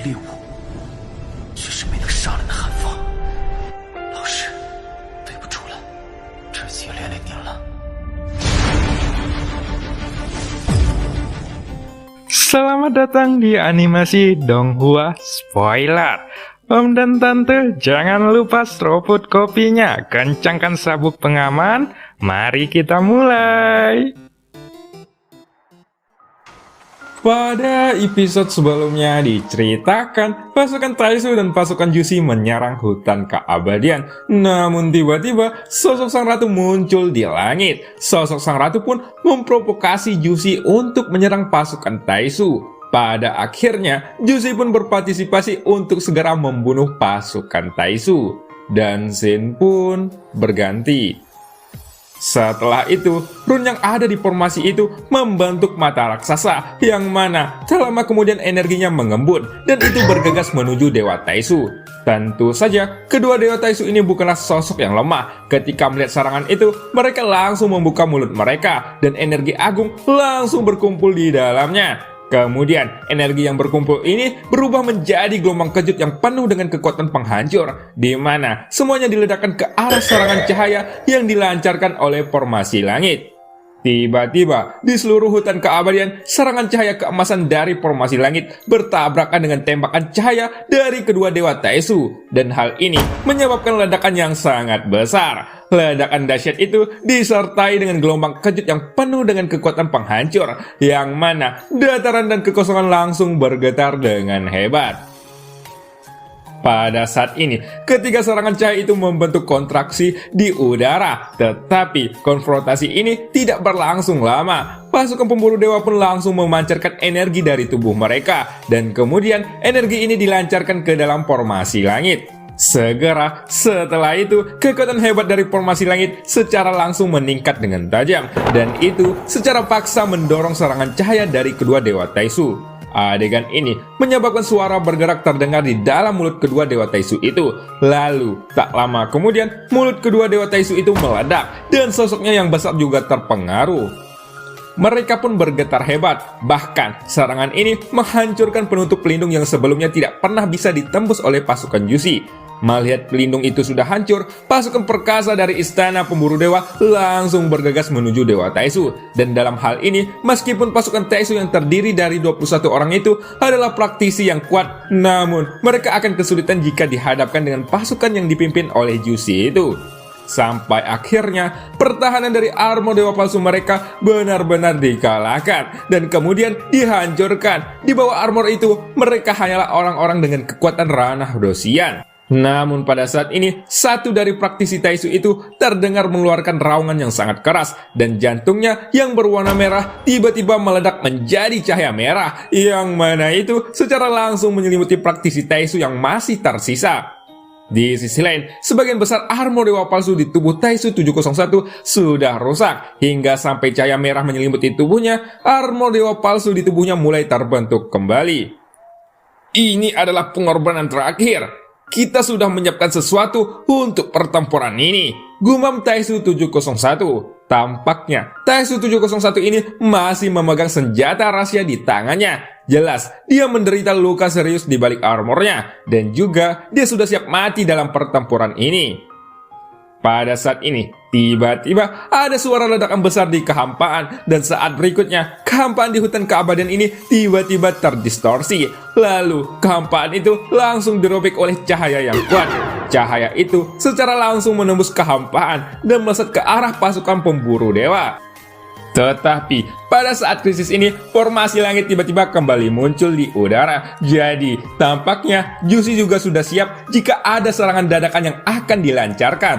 猎物，却是没能杀人的寒风。老师，对不住了，这次也连累您了。Selamat datang di animasi Donghua Spoiler. Om dan Tante, jangan lupa seruput kopinya, kencangkan sabuk pengaman, mari kita mulai. Pada episode sebelumnya diceritakan pasukan Taisu dan pasukan Jushi menyerang hutan keabadian. Namun tiba-tiba sosok sang ratu muncul di langit. Sosok sang ratu pun memprovokasi Jushi untuk menyerang pasukan Taisu. Pada akhirnya, Jushi pun berpartisipasi untuk segera membunuh pasukan Taisu. Dan scene pun berganti. Setelah itu, rune yang ada di formasi itu membentuk mata raksasa, yang mana tak lama kemudian energinya mengembun, dan itu bergegas menuju Dewa Taisu. Tentu saja, kedua Dewa Taisu ini bukanlah sosok yang lemah. Ketika melihat serangan itu, mereka langsung membuka mulut mereka, dan energi agung langsung berkumpul di dalamnya. Kemudian, energi yang berkumpul ini berubah menjadi gelombang kejut yang penuh dengan kekuatan penghancur, di mana semuanya diledakkan ke arah serangan cahaya yang dilancarkan oleh formasi langit. Tiba-tiba, di seluruh hutan keabadian, serangan cahaya keemasan dari formasi langit bertabrakan dengan tembakan cahaya dari kedua Dewa Taisu, dan hal ini menyebabkan ledakan yang sangat besar. Ledakan dahsyat itu disertai dengan gelombang kejut yang penuh dengan kekuatan penghancur, yang mana dataran dan kekosongan langsung bergetar dengan hebat. Pada saat ini, ketika serangan cahaya itu membentuk kontraksi di udara, tetapi konfrontasi ini tidak berlangsung lama. Pasukan pemburu dewa pun langsung memancarkan energi dari tubuh mereka, dan kemudian energi ini dilancarkan ke dalam formasi langit. Segera setelah itu, kekuatan hebat dari formasi langit secara langsung meningkat dengan tajam, dan itu secara paksa mendorong serangan cahaya dari kedua Dewa Taisu. Adegan ini menyebabkan suara bergerak terdengar di dalam mulut kedua Dewa Taisu itu. Lalu, tak lama kemudian, mulut kedua Dewa Taisu itu meledak, dan sosoknya yang besar juga terpengaruh. Mereka pun bergetar hebat, bahkan serangan ini menghancurkan penutup pelindung yang sebelumnya tidak pernah bisa ditembus oleh pasukan Jushi. Melihat pelindung itu sudah hancur, pasukan perkasa dari istana pemburu dewa langsung bergegas menuju Dewa Taisu. Dan dalam hal ini, meskipun pasukan Taisu yang terdiri dari 21 orang itu adalah praktisi yang kuat, namun mereka akan kesulitan jika dihadapkan dengan pasukan yang dipimpin oleh Jushi itu. Sampai akhirnya, pertahanan dari armor dewa palsu mereka benar-benar dikalahkan dan kemudian dihancurkan. Di bawah armor itu, mereka hanyalah orang-orang dengan kekuatan ranah dosian. Namun pada saat ini, satu dari praktisi Taisu itu terdengar mengeluarkan raungan yang sangat keras, dan jantungnya yang berwarna merah tiba-tiba meledak menjadi cahaya merah, yang mana itu secara langsung menyelimuti praktisi Taisu yang masih tersisa. Di sisi lain, sebagian besar armor dewa palsu di tubuh Taisu 701 sudah rusak, hingga sampai cahaya merah menyelimuti tubuhnya, armor dewa palsu di tubuhnya mulai terbentuk kembali. Ini adalah pengorbanan terakhir. Kita sudah menyiapkan sesuatu untuk pertempuran ini, gumam Taisu 701. Tampaknya Taisu 701 ini masih memegang senjata rahasia di tangannya. Jelas, dia menderita luka serius di balik armornya, dan juga dia sudah siap mati dalam pertempuran ini. Pada saat ini, tiba-tiba ada suara ledakan besar di kehampaan, dan saat berikutnya, kehampaan di hutan keabadian ini tiba-tiba terdistorsi. Lalu, kehampaan itu langsung dirobek oleh cahaya yang kuat. Cahaya itu secara langsung menembus kehampaan dan melesat ke arah pasukan pemburu dewa. Tetapi, pada saat krisis ini, formasi langit tiba-tiba kembali muncul di udara. Jadi, tampaknya Jushi juga sudah siap jika ada serangan dadakan yang akan dilancarkan.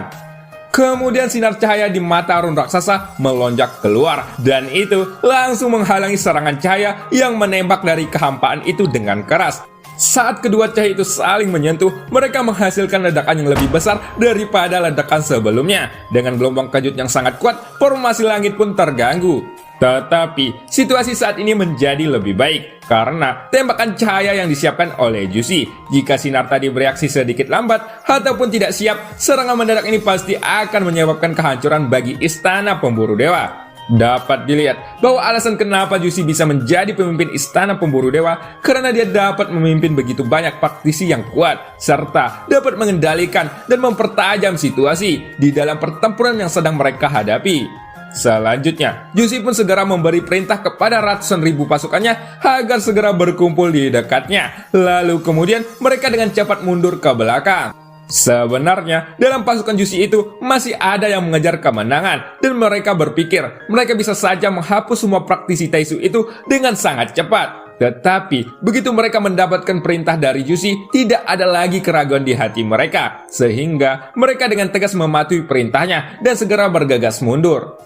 Kemudian sinar cahaya di mata rune raksasa melonjak keluar, dan itu langsung menghalangi serangan cahaya yang menembak dari kehampaan itu dengan keras. Saat kedua cahaya itu saling menyentuh, mereka menghasilkan ledakan yang lebih besar daripada ledakan sebelumnya. Dengan gelombang kejut yang sangat kuat, formasi langit pun terganggu. Tetapi, situasi saat ini menjadi lebih baik karena tembakan cahaya yang disiapkan oleh Jushi. Jika sinar tadi bereaksi sedikit lambat ataupun tidak siap, serangan mendadak ini pasti akan menyebabkan kehancuran bagi istana pemburu dewa. Dapat dilihat bahwa alasan kenapa Jushi bisa menjadi pemimpin Istana Pemburu Dewa karena dia dapat memimpin begitu banyak praktisi yang kuat, serta dapat mengendalikan dan mempertajam situasi di dalam pertempuran yang sedang mereka hadapi. Selanjutnya, Jushi pun segera memberi perintah kepada ratusan ribu pasukannya agar segera berkumpul di dekatnya. Lalu kemudian mereka dengan cepat mundur ke belakang. Sebenarnya, dalam pasukan Jushi itu masih ada yang mengejar kemenangan dan mereka berpikir mereka bisa saja menghapus semua praktisi Taisu itu dengan sangat cepat. Tetapi, begitu mereka mendapatkan perintah dari Jushi, tidak ada lagi keraguan di hati mereka, sehingga mereka dengan tegas mematuhi perintahnya dan segera bergegas mundur.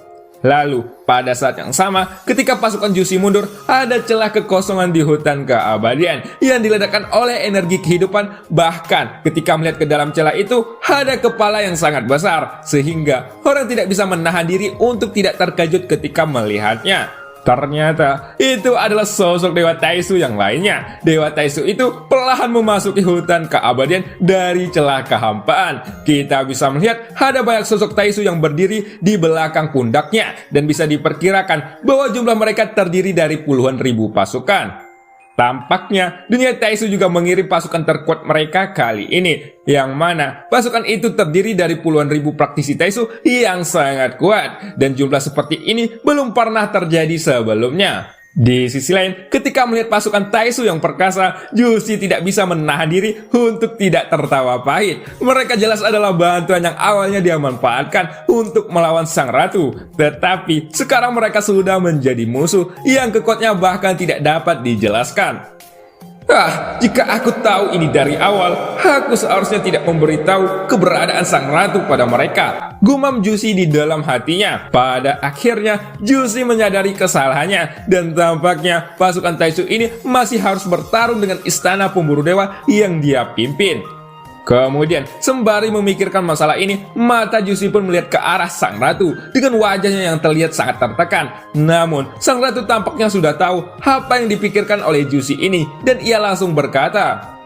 Lalu, pada saat yang sama, ketika pasukan Jushi mundur, ada celah kekosongan di hutan keabadian yang diledakkan oleh energi kehidupan. Bahkan, ketika melihat ke dalam celah itu, ada kepala yang sangat besar, sehingga orang tidak bisa menahan diri untuk tidak terkejut ketika melihatnya. Ternyata, itu adalah sosok Dewa Taisu yang lainnya. Dewa Taisu itu perlahan memasuki hutan keabadian dari celah kehampaan. Kita bisa melihat ada banyak sosok Taisu yang berdiri di belakang pundaknya, dan bisa diperkirakan bahwa jumlah mereka terdiri dari puluhan ribu pasukan. Tampaknya, dunia Taisu juga mengirim pasukan terkuat mereka kali ini, yang mana pasukan itu terdiri dari puluhan ribu praktisi Taisu yang sangat kuat, dan jumlah seperti ini belum pernah terjadi sebelumnya. Di sisi lain, ketika melihat pasukan Taisu yang perkasa, Jushi tidak bisa menahan diri untuk tidak tertawa pahit. Mereka jelas adalah bantuan yang awalnya dia manfaatkan untuk melawan sang ratu. Tetapi, sekarang mereka sudah menjadi musuh yang kekuatnya bahkan tidak dapat dijelaskan. Jika aku tahu ini dari awal, aku seharusnya tidak memberitahu keberadaan sang ratu pada mereka. Gumam Jushi di dalam hatinya. Pada akhirnya, Jushi menyadari kesalahannya, dan tampaknya pasukan Taisu ini masih harus bertarung dengan Istana Pemburu Dewa yang dia pimpin. Kemudian, sembari memikirkan masalah ini, mata Jushi pun melihat ke arah sang ratu dengan wajahnya yang terlihat sangat tertekan. Namun, sang ratu tampaknya sudah tahu apa yang dipikirkan oleh Jushi ini, dan ia langsung berkata,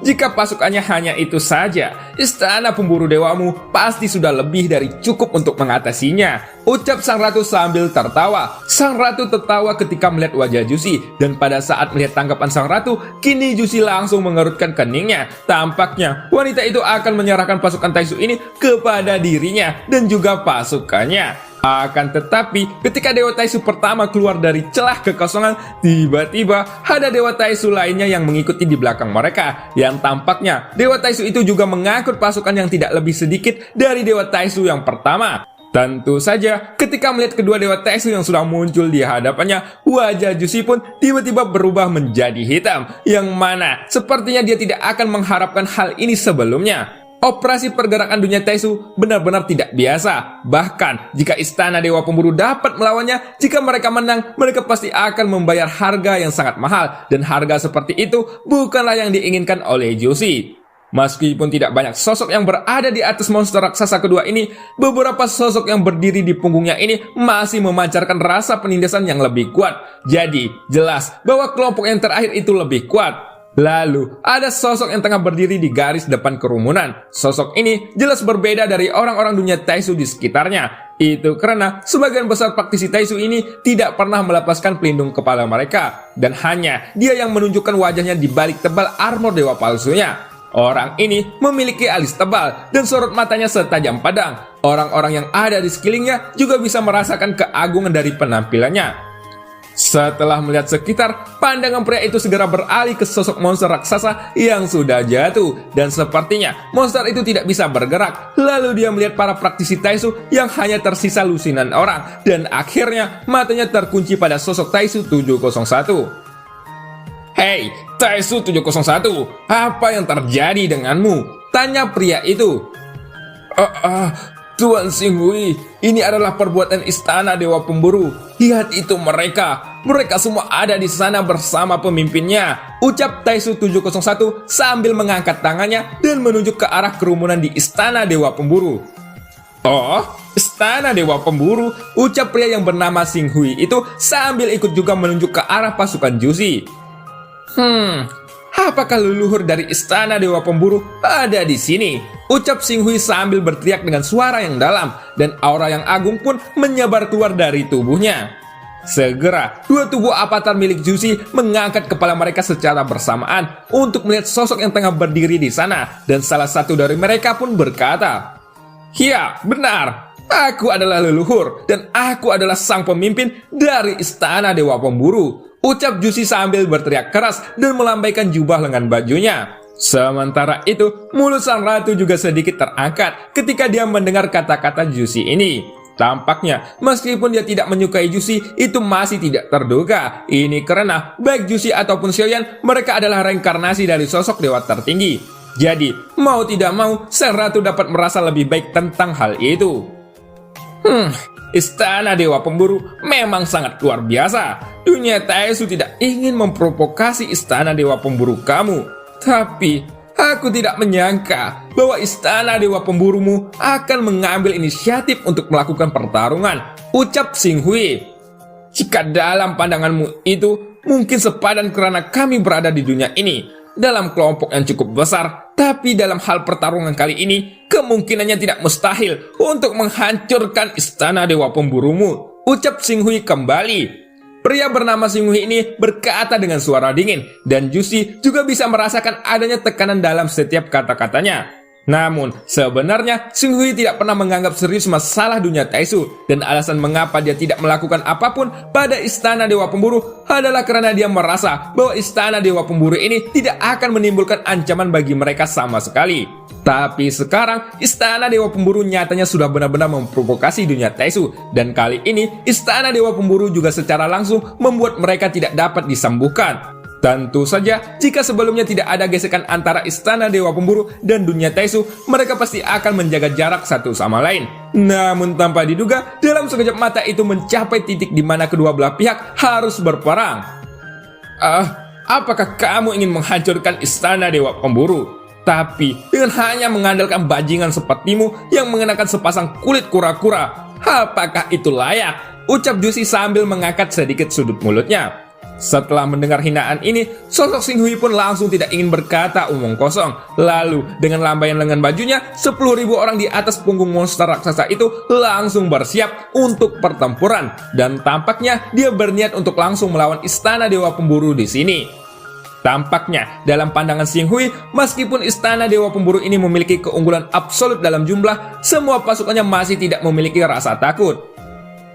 jika pasukannya hanya itu saja, Istana Pemburu Dewamu pasti sudah lebih dari cukup untuk mengatasinya, ucap sang ratu sambil tertawa. Sang ratu tertawa ketika melihat wajah Jushi, dan pada saat melihat tanggapan sang ratu, kini Jushi langsung mengerutkan keningnya. Tampaknya wanita itu akan menyerahkan pasukan Taisu ini kepada dirinya dan juga pasukannya. Akan tetapi, ketika Dewa Taisu pertama keluar dari celah kekosongan, tiba-tiba ada Dewa Taisu lainnya yang mengikuti di belakang mereka. Yang tampaknya, Dewa Taisu itu juga mengangkut pasukan yang tidak lebih sedikit dari Dewa Taisu yang pertama. Tentu saja, ketika melihat kedua Dewa Taisu yang sudah muncul di hadapannya, wajah Jushi pun tiba-tiba berubah menjadi hitam, yang mana sepertinya dia tidak akan mengharapkan hal ini sebelumnya. Operasi pergerakan dunia Taisu benar-benar tidak biasa. Bahkan, jika Istana Dewa Pemburu dapat melawannya, jika mereka menang, mereka pasti akan membayar harga yang sangat mahal. Dan harga seperti itu bukanlah yang diinginkan oleh Jushi. Meskipun tidak banyak sosok yang berada di atas monster raksasa kedua ini, beberapa sosok yang berdiri di punggungnya ini masih memancarkan rasa penindasan yang lebih kuat. Jadi, jelas bahwa kelompok yang terakhir itu lebih kuat. Lalu, ada sosok yang tengah berdiri di garis depan kerumunan. Sosok ini jelas berbeda dari orang-orang dunia Taisu di sekitarnya. Itu karena sebagian besar praktisi Taisu ini tidak pernah melepaskan pelindung kepala mereka. Dan hanya dia yang menunjukkan wajahnya di balik tebal armor dewa palsunya. Orang ini memiliki alis tebal dan sorot matanya setajam pedang. Orang-orang yang ada di sekelilingnya juga bisa merasakan keagungan dari penampilannya. Setelah melihat sekitar, pandangan pria itu segera beralih ke sosok monster raksasa yang sudah jatuh. Dan sepertinya monster itu tidak bisa bergerak. Lalu dia melihat para praktisi Taisu yang hanya tersisa lusinan orang. Dan akhirnya matanya terkunci pada sosok Taisu 701. Hei, Taisu 701, apa yang terjadi denganmu? Tanya pria itu. Tuan Xinghui, ini adalah perbuatan Istana Dewa Pemburu. Lihat itu mereka semua ada di sana bersama pemimpinnya, ucap Taisu 701 sambil mengangkat tangannya dan menunjuk ke arah kerumunan di Istana Dewa Pemburu. Oh, Istana Dewa Pemburu, ucap pria yang bernama Xinghui itu sambil ikut juga menunjuk ke arah pasukan Jushi. apakah leluhur dari istana Dewa Pemburu ada di sini? Ucap Xing Hui sambil berteriak dengan suara yang dalam, dan aura yang agung pun menyebar keluar dari tubuhnya. Segera, dua tubuh avatar milik Jushi mengangkat kepala mereka secara bersamaan untuk melihat sosok yang tengah berdiri di sana, dan salah satu dari mereka pun berkata, "Ya, benar. Aku adalah leluhur, dan aku adalah sang pemimpin dari istana Dewa Pemburu," ucap Jushi sambil berteriak keras dan melambaikan jubah lengan bajunya. Sementara itu, mulut sang ratu juga sedikit terangkat ketika dia mendengar kata-kata Jushi ini. Tampaknya, meskipun dia tidak menyukai Jushi, itu masih tidak terduga. Ini karena baik Jushi ataupun Xiaoyan, mereka adalah reinkarnasi dari sosok dewa tertinggi. Jadi, mau tidak mau, sang ratu dapat merasa lebih baik tentang hal itu. Istana Dewa Pemburu memang sangat luar biasa. Dunia Taesu tidak ingin memprovokasi Istana Dewa Pemburu kamu. Tapi, aku tidak menyangka bahwa Istana Dewa Pemburumu akan mengambil inisiatif untuk melakukan pertarungan, ucap Xing Hui. Jika dalam pandanganmu itu mungkin sepadan karena kami berada di dunia ini, dalam kelompok yang cukup besar, tapi dalam hal pertarungan kali ini, kemungkinannya tidak mustahil untuk menghancurkan Istana Dewa Pemburumu, ucap Xing Hui kembali. Pria bernama Xing Hui ini berkata dengan suara dingin, dan Jushi juga bisa merasakan adanya tekanan dalam setiap kata-katanya. Namun, sebenarnya Xing Hui tidak pernah menganggap serius masalah dunia Taesu, dan alasan mengapa dia tidak melakukan apapun pada Istana Dewa Pemburu adalah karena dia merasa bahwa Istana Dewa Pemburu ini tidak akan menimbulkan ancaman bagi mereka sama sekali. Tapi sekarang, Istana Dewa Pemburu nyatanya sudah benar-benar memprovokasi dunia Taesu, dan kali ini Istana Dewa Pemburu juga secara langsung membuat mereka tidak dapat disembuhkan. Tentu saja, jika sebelumnya tidak ada gesekan antara Istana Dewa Pemburu dan dunia Taesu, mereka pasti akan menjaga jarak satu sama lain. Namun tanpa diduga, dalam sekejap mata itu mencapai titik di mana kedua belah pihak harus berperang. Apakah kamu ingin menghancurkan Istana Dewa Pemburu? Tapi dengan hanya mengandalkan bajingan sepertimu yang mengenakan sepasang kulit kura-kura, apakah itu layak? Ucap Jushi sambil mengangkat sedikit sudut mulutnya. Setelah mendengar hinaan ini, sosok Xing Hui pun langsung tidak ingin berkata omong kosong. Lalu, dengan lambaian lengan bajunya, 10.000 orang di atas punggung monster raksasa itu langsung bersiap untuk pertempuran. Dan tampaknya dia berniat untuk langsung melawan Istana Dewa Pemburu di sini. Tampaknya, dalam pandangan Xing Hui, meskipun Istana Dewa Pemburu ini memiliki keunggulan absolut dalam jumlah, semua pasukannya masih tidak memiliki rasa takut.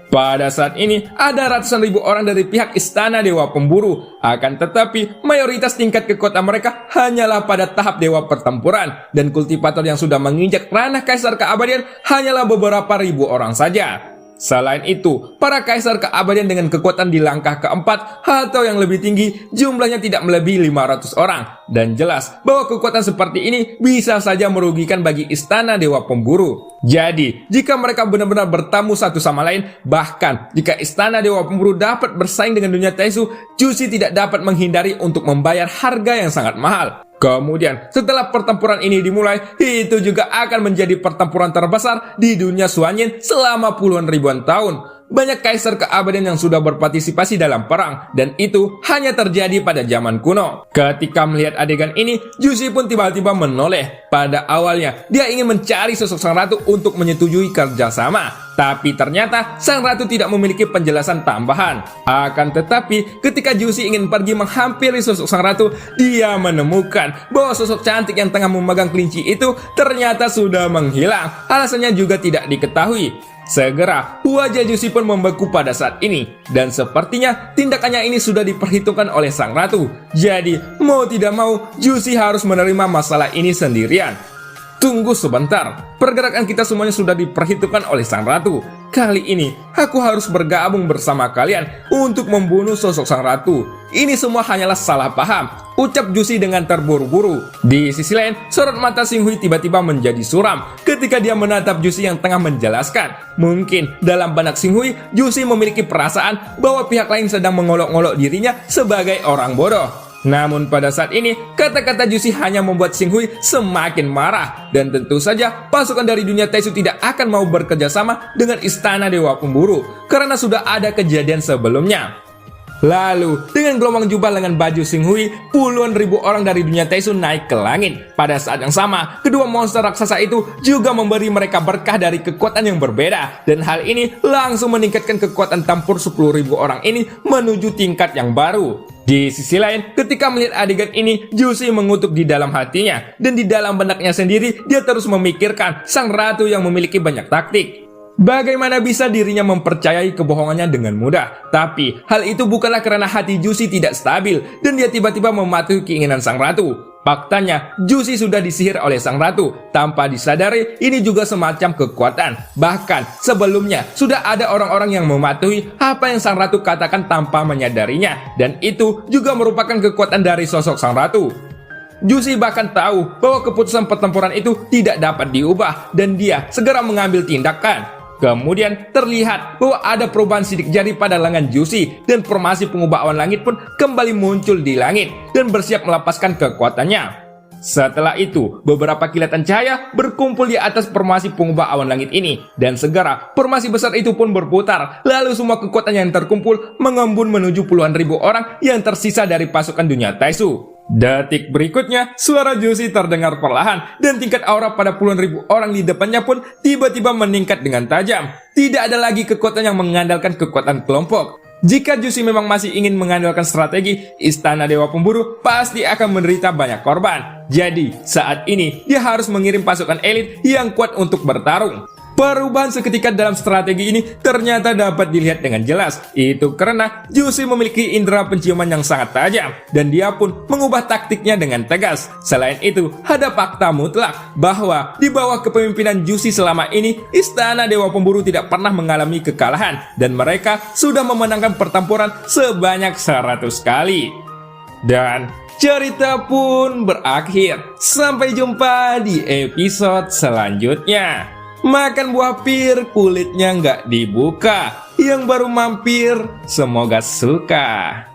Pada saat ini, ada ratusan ribu orang dari pihak Istana Dewa Pemburu. Akan tetapi, mayoritas tingkat kekuatan mereka hanyalah pada tahap dewa pertempuran. Dan kultivator yang sudah menginjak ranah Kaisar Keabadian hanyalah beberapa ribu orang saja. Selain itu, para Kaisar Keabadian dengan kekuatan di langkah keempat atau yang lebih tinggi, jumlahnya tidak melebihi 500 orang. Dan jelas bahwa kekuatan seperti ini bisa saja merugikan bagi Istana Dewa Pemburu. Jadi, jika mereka benar-benar bertamu satu sama lain, bahkan jika Istana Dewa Pemburu dapat bersaing dengan dunia Taesu, Jushi tidak dapat menghindari untuk membayar harga yang sangat mahal. Kemudian, setelah pertempuran ini dimulai, itu juga akan menjadi pertempuran terbesar di dunia Xuanyin selama puluhan ribuan tahun. Banyak kaisar keabadian yang sudah berpartisipasi dalam perang, dan itu hanya terjadi pada zaman kuno. Ketika melihat adegan ini, Jushi pun tiba-tiba menoleh. Pada awalnya, dia ingin mencari sosok sang ratu untuk menyetujui kerjasama. Tapi ternyata, sang ratu tidak memiliki penjelasan tambahan. Akan tetapi, ketika Jushi ingin pergi menghampiri sosok sang ratu, dia menemukan bahwa sosok cantik yang tengah memegang kelinci itu ternyata sudah menghilang. Alasannya juga tidak diketahui. Segera, wajah Jushi pun membeku pada saat ini, dan sepertinya tindakannya ini sudah diperhitungkan oleh sang ratu. Jadi, mau tidak mau, Jushi harus menerima masalah ini sendirian. Tunggu sebentar, pergerakan kita semuanya sudah diperhitungkan oleh sang ratu. Kali ini, aku harus bergabung bersama kalian untuk membunuh sosok sang ratu. Ini semua hanyalah salah paham, ucap Jushi dengan terburu-buru. Di sisi lain, sorot mata Xing Hui tiba-tiba menjadi suram ketika dia menatap Jushi yang tengah menjelaskan. Mungkin dalam benak Xing Hui, Jushi memiliki perasaan bahwa pihak lain sedang mengolok-olok dirinya sebagai orang bodoh. Namun pada saat ini, kata-kata Jushi hanya membuat Xing Hui semakin marah. Dan tentu saja, pasukan dari dunia Taesu tidak akan mau bekerja sama dengan Istana Dewa Pemburu, karena sudah ada kejadian sebelumnya. Lalu, dengan gelombang jubah lengan baju Xing Hui, puluhan ribu orang dari dunia Taisu naik ke langit. Pada saat yang sama, kedua monster raksasa itu juga memberi mereka berkah dari kekuatan yang berbeda. Dan hal ini langsung meningkatkan kekuatan tempur 10.000 orang ini menuju tingkat yang baru. Di sisi lain, ketika melihat adegan ini, Jushi mengutuk di dalam hatinya. Dan di dalam benaknya sendiri, dia terus memikirkan sang ratu yang memiliki banyak taktik. Bagaimana bisa dirinya mempercayai kebohongannya dengan mudah? Tapi, hal itu bukanlah karena hati Jushi tidak stabil dan dia tiba-tiba mematuhi keinginan sang ratu. Faktanya, Jushi sudah disihir oleh sang ratu. Tanpa disadari, ini juga semacam kekuatan. Bahkan, sebelumnya, sudah ada orang-orang yang mematuhi apa yang sang ratu katakan tanpa menyadarinya. Dan itu juga merupakan kekuatan dari sosok sang ratu. Jushi bahkan tahu bahwa keputusan pertempuran itu tidak dapat diubah dan dia segera mengambil tindakan. Kemudian terlihat bahwa ada perubahan sidik jari pada lengan Jushi dan formasi pengubah awan langit pun kembali muncul di langit dan bersiap melepaskan kekuatannya. Setelah itu, beberapa kilatan cahaya berkumpul di atas formasi pengubah awan langit ini dan segera formasi besar itu pun berputar. Lalu semua kekuatan yang terkumpul mengembun menuju puluhan ribu orang yang tersisa dari pasukan dunia Taisu. Detik berikutnya, suara Jushi terdengar perlahan dan tingkat aura pada puluhan ribu orang di depannya pun tiba-tiba meningkat dengan tajam. Tidak ada lagi kekuatan yang mengandalkan kekuatan kelompok. Jika Jushi memang masih ingin mengandalkan strategi, Istana Dewa Pemburu pasti akan menderita banyak korban. Jadi, saat ini dia harus mengirim pasukan elit yang kuat untuk bertarung. Perubahan seketika dalam strategi ini ternyata dapat dilihat dengan jelas. Itu karena Jushi memiliki indera penciuman yang sangat tajam dan dia pun mengubah taktiknya dengan tegas. Selain itu, ada fakta mutlak bahwa di bawah kepemimpinan Jushi selama ini, Istana Dewa Pemburu tidak pernah mengalami kekalahan dan mereka sudah memenangkan pertempuran sebanyak 100 kali. Dan cerita pun berakhir. Sampai jumpa di episode selanjutnya. Makan buah pir, kulitnya nggak dibuka. Yang baru mampir, semoga suka.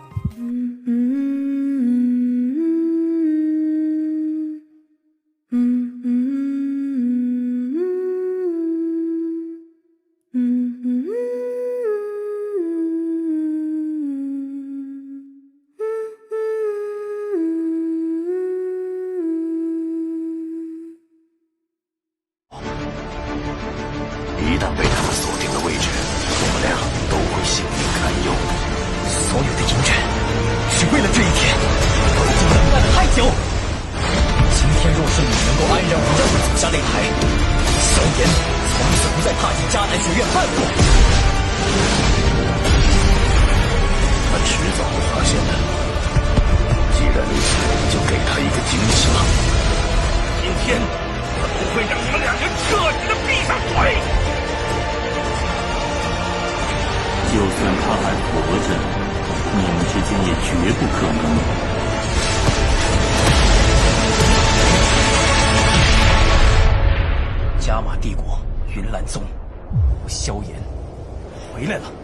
他迟早会发现的。既然如此，就给他一个惊喜吧。今天我不会让你们两个彻底的闭上嘴。就算他还活着，你们之间也绝不可能。加玛帝国云岚宗，萧炎回来了。